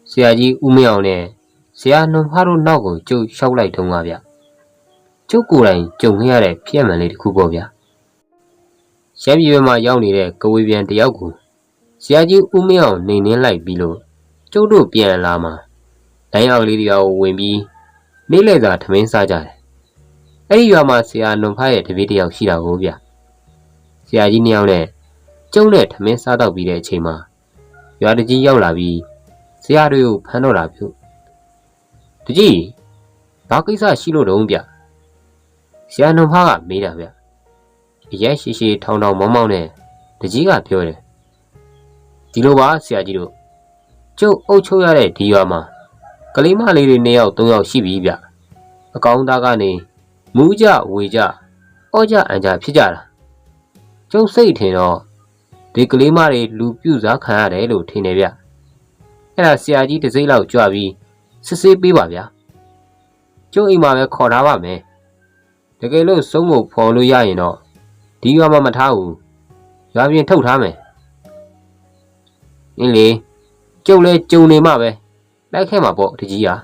ဆရာကြီးဦးမင်းအောင်နဲ့ဆရာနှုံဖားတို့နောက်ကိုကျုပ်လျှောက်လိုက်တုံးပါဗျကျုပ်ကိုယ်တိုင်ကြုံခဲ့ရတဲ့ဖြစ်မှန်လေးတစ်ခုပေါ့ဗျရှမ်းပြည်ဘက်မှာရောက်နေတဲ့ကဝေပြန်တယောက်ကိုဆရာကြီးဦးမင်းအောင်နေနှင်းလိုက်ပြီးလို့ကျုပ်တို့ပြန်လာမှာလိုင်းအောင်လေးတွေကိုဝင်ပြီးနေ့လည်စာထမင်းစားကြတယ်အဲ့ဒီရွာမှာဆရာနှုံဖားရဲ့တပည့်တယောက်ရှိတာကိုဗျဆရာကြီးနှစ်ယောက်နဲ့ကျုံနဲ့ထမင်းစားတော့ပြီးတဲ့အချိန်မှာရွာတကြီးရောက်လာပြီးဆရာတွေကိုဖမ်းတော့တာပြုတကြီးဘာကိစ္စရှိလို့တုံးဗျဆရာနှုံဖားကမေးတာဗျအရက်ရှိရှိထောင်ထောင်မောင်းမောင်းနဲ့တကြီးကပြောတယ်ဒီလိုပါဆရာကြီးတို့ကျုပ်အုပ်ချုပ်ရတဲ့ဒီရွာမှာကလေးမလေးတွေ2ယောက်3ယောက်ရှိပြီဗျအကောင်းသားကနေမူးကြဝေကြအော့ကြအန်ကြဖြစ်ကြတာကျုပ်စိတ်ထင်တော့ဒီကလေးမတွေလူပြုတ်စားခံရတယ်လို့ထင်တယ်ဗျအဲ့ဒါဆရာကြီးတစ်စိမ့်လောက်ကြွပြီးစစ်ဆေးပေးပါဗျာကျုပ်အိမ်မှာပဲခေါ်ထားပါမယ်တကယ်လို့စုံးကိုဖော်လို့ရရင်တော့ဒီရွာမှာမထားဘူးရွာပြင်ထုတ်ထားမယ်အင်းလေကျုပ်လဲကြုံနေမှပဲလိုက်ခဲ့မှာပေါ့တကြီးဟာ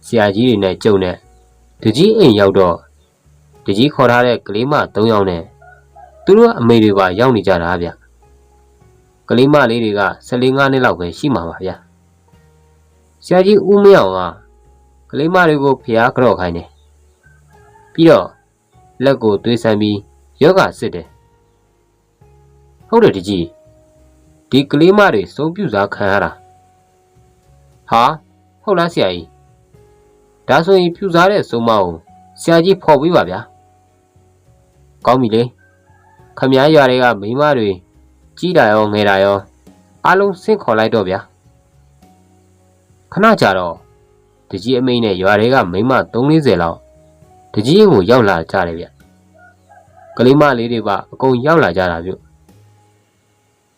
ဆရာကြီးတွေနဲ့ကျုံနဲ့တကြီးအိမ်ရောက်တော့တကြီးခေါ်ထားတဲ့ကလေးမ3ယောက်နဲ့သူတို့အမေတွေပါရောက်နေကြတာဗျကလေးမလေးတွေက14-15နှစ်လောက်ပဲရှိမှာပါဗျဆရာကြီးဦးမင်းအောင်ကကလေးမတွေကိုဖျားကြော့ခိုင်းတယ်ပြီးတော့လက်ကိုသွေးဆန်းပြီးယောဂစစ်တယ်ဟုတ်တယ်တကြီးဒီကလေးမတွေစုံပြူစားခံရတာဟာဟုတ်လားဆရာကြီးဒါဆိုရင်ပြူစားတဲ့စုံမကိုဆရာကြီးဖော်ပေးပါဗျာကောင်းပြီလေခမည်းရွာတွေကမိန်းမတွေကြီးတာရောငယ်တာရောအားလုံးဆင့်ခေါ်လိုက်တော့ဗျာခဏကြာတော့တကြီးအမိန်နဲ့ရွာတွေကမိန်းမ3-40လောက်တကြီးကိုရောက်လာကြတယ်ဗျကလေးမလေးတွေပါအကုန်ရောက်လာကြတာပြု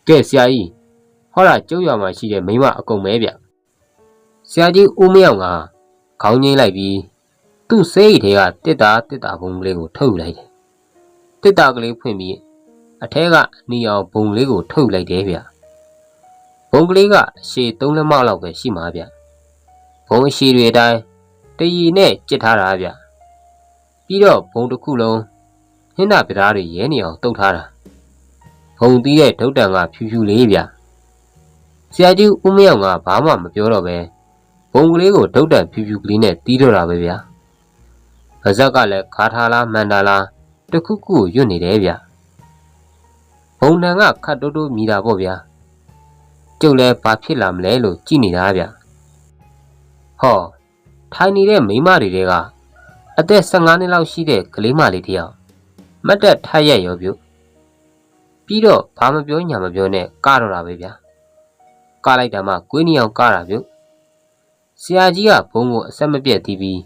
ကဲဆရာကြီးဟောလားကျုပ်ရွာမှာရှိတဲ့မိန်းမအကုန်ပဲဗျဆရာကြီးဦးမင်းအောင်ကခေါင်းငိမ့်လိုက်ပြီးသူ့စိတ်ထဲကတစ်တာဘုံကလေးကိုထုတ်လိုက်တယ်တစ်တာကလေးဖွင့်ပြီးအထဲကအနီအောင်ဘုံလေးကိုထုတ်လိုက်တယ်ဗျဘုံကလေးကအရှည်3 လက်မလောက်ပဲရှိမှာဗျဘုံအရှည်တွေအတိုင်းတရီနဲ့ကျစ်ထားတာဗျပြီးတော့ဘုံတစ်ခုလုံးဟင်းတာပြဓားတွေရဲနေအောင်တုပ်ထားတာဘုံတီးတဲ့ဒုတ်တန်ကဖြူဖြူလေးဗျဆရာကြီးဦးမင်းအောင်ကဘာမှမပြောတော့ပဲဘုံကလေးကိုဒုတ်တန်ဖြူဖြူကလေးနဲ့တီးတော့တာပဲဗျပါဇက်ကလည်းခါထားလားမန်တာလားတခုခုရွတ်နေတယ်ဗျဘုံတန်ကခတ်တိုးတိုးမြည်တာပေါ့ဗျာကျုပ်လည်းဘာဖြစ်လာမလဲလို့ကြည့်နေတာဗျဟောထိုင်နေတဲ့မိန်းမတွေကအသက်15နှစ်လောက်ရှိတဲ့ကလေးမလေးတယောက်မတ်တက်ထရက်ရောပြုပြီးတော့ဘာမပြောညာမပြောနဲ့ကတော့တာပဲဗျာကလိုက်တာမှကွေးနေအောင်ကတာပြုဆရာကြီးကဘုံကိုအဆက်မပြတ်တီးပြီး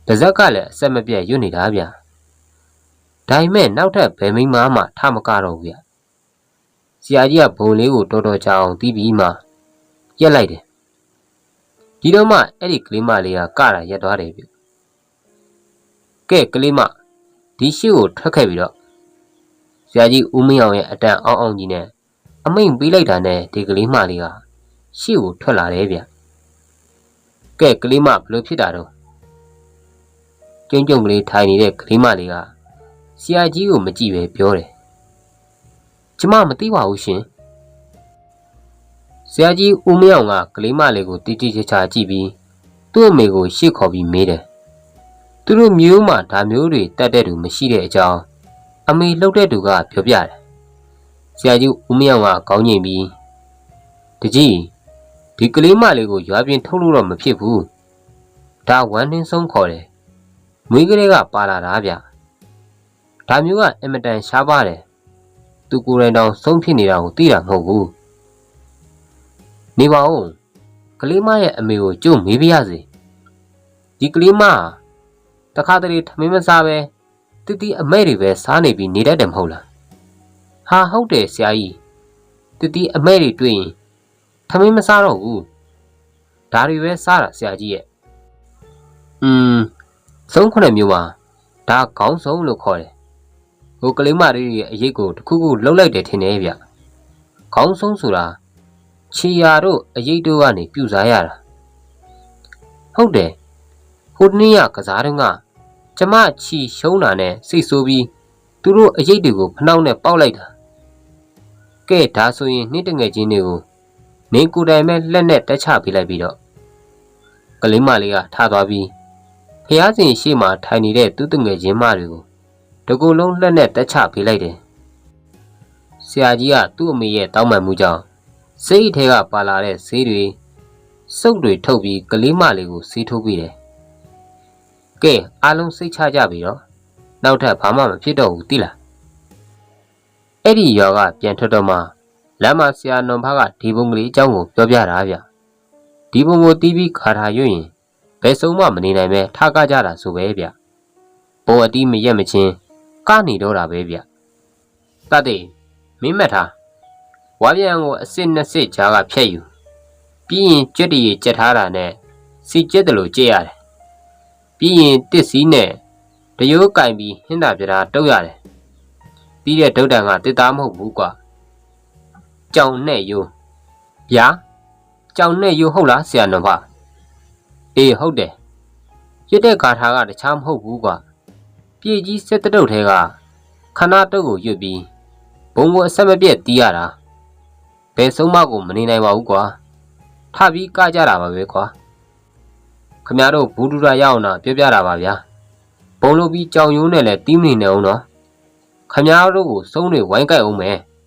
ပါဇက်ကလည်းအဆက်မပြတ်ရွတ်နေတာဗျဒါပေမဲ့နောက်ထပ်ဘယ်မိန်းမမှထမကတော့ဘူးဗျဆရာကြီးကဘုံလေးကိုတော်တော်ကြာအောင်တီးပြီးမှရက်လိုက်တယ်ဒီတော့မှအဲ့ဒီကလေးမလေးကကတာရက်သွားတယ်ဗျကဲကလေးမဒီရှိကိုထွက်ခဲ့ပြီးတော့ဆရာကြီးဦးမင်းအောင်ရဲ့အတန်အောင်းအောင်ကြီးနဲ့အမိန်ပေးလိုက်တာနဲ့ဒီကလေးမလေးကရှေ့ကိုထွက်လာတယ်ဗျကဲကလေးမဘလို့ဖြစ်တာတော့ကျုံကလေးထိုင်နေတဲ့ကလေးမလေးကဆရာကြီးကိုမကြည့်ပဲပြောတယ်ကျမမသိပါဘူးရှင်ဆရာကြီးဦးမင်းအောင်ကကလေးမလေးကိုတီတီချာချာကြည့်ပြီးသူ့အမေကိုရှေ့ခေါ်ပြီးမေးတယ်သူတို့မျိုးမှဒါမျိုးတွေတတ်တဲ့သူမရှိတဲ့အကြောင်းအမေလှုပ်တဲ့သူကပြောပြတယ်ဆရာကြီးဦးမင်းအောင်ကခေါင်းငိမ့်ပြီးတကြီးဒီကလေးမလေးကိုရွာပြင်ထုတ်လို့တော့မဖြစ်ဘူးဒါဝမ်းနှင်းဆုံးခေါ်တယ်မွေးကလေးကပါလာတာဗျဒါမျိုးကအင်မတန်ရှားပါတယ်သူကိုယ်တိုင်တောင်ဆုံးဖြစ်နေတာကိုသိတာမဟုတ်ဘူးနေပါဦးကလေးမရဲ့အမေကိုကျုံမေးပြရစီဒီကလေးမတခါတလေထမင်းမစားပဲတိတိအမဲတွေပဲစားနေပြီးနေတတ်တယ်မဟုတ်လားဟာဟုတ်တယ်ဆရာကြီးတိတိအမဲတွေတွေ့ရင်ထမင်းမစားတော့ဘူးဒါတွေပဲစားတာဆရာကြီးရဲ့ဆုံး9မျိုးမှာဒါခေါင်းဆုံးလို့ခေါ်တယ်ဟိုကလေးမလေးရဲ့အရေးကိုတစ်ခုခုလှုပ်လိုက်တယ်ထင်တယ်ဗျခေါင်းဆုံးဆိုတာ ချီယာတို့အရေးတို့ကနေပြူစားရတာဟုတ်တယ်ဟိုတနေ့ကစားတုန်းကကျမချီရှုံးတာနဲ့စိတ်ဆိုးပြီးသူတို့အရေးတွေကိုဖနှောက်နဲ့ပေါက်လိုက်တာကဲဒါဆိုရင်နှင်းတငယ်ချင်းတွေကိုနင်းကိုယ်တိုင်ပဲလက်နဲ့တက်ချပေးလိုက်ပြီးတော့ကလေးမလေးကထသွားပြီးဖျားစင်ရှေ့မှာထိုင်နေတဲ့သူ့တငယ်ချင်းမတွေကိုတကူလုံးလက်နဲ့တက်ချပေးလိုက်တယ်ဆရာကြီးကသူ့အမေရဲ့တောင်းပန်မှုကြောင့်စိတ်ထဲကပါလာတဲ့ဆေးတွေစုပ်တွေထုတ်ပြီးကလေးမလေးကိုဆေးထိုးပေးတယ်ကဲအားလုံးစိတ်ချကြပြီတော့နောက်ထပ်ဘာမှမဖြစ်တော့ဘူးသိလားအဲ့ဒီရွာကပြန်ထွက်တော့မှလမ်းမှာဆရာနွန်ဖားကဒီပုံကလေးအကြောင်းကိုပြောပြတာဗျဒီပုံကိုတီးပြီးခါထားရွရင်ဘယ်ဆုံးမှမနေနိုင်ပဲထားကကြတာဆိုပဲဗျပုံအတီးမရက်မချင်းကနေတော့တာပဲဗျတတ်တယ်မင်းမှတ်ထားဝါပြန်ကိုအစစ်နှစ်စစ်ကြားကဖြတ်ယူပြီးရင်ကြွက်တရီကြက်ထားတာနဲ့စီကျက်တယ်လို့ကြည့်ရတယ်ပြီးရင်တစ်စီးနဲ့တရိုးကင်ပြီးဟင်းတာပြတာတုတ်ရတယ်ပြီးတဲ့ဒုတ်တန်ကတစ်သားမဟုတ်ဘူးကွာကြောင်နဲ့ယိုးဗျာကြောင်နဲ့ယိုးဟုတ်လားဆရာနွန်ဖာအေးဟုတ်တယ်ရစ်တဲ့ဂါထာကတခြားမဟုတ်ဘူးကွာပြေကြီးစက်တုတ်ထဲကခဏတုတ်ကိုရွတ်ပြီးဘုံကိုအဆက်မပြတ်တီးရတာဘယ်ဆုံးမကိုမနေနိုင်ပါဘူးကွာထပြီးကကြတာပါပဲကွာခမရတို့ဘူးဒူရာရအောင်တော့ပြောပြတာပါဗျာဘုံလို့ပြီးကြောင်ယိုးနဲ့လည်းတီးမနေနဲ့အောင်နော်ခမရတို့ကိုစုံးတွေဝိုင်းကြိုက်အောင်မယ်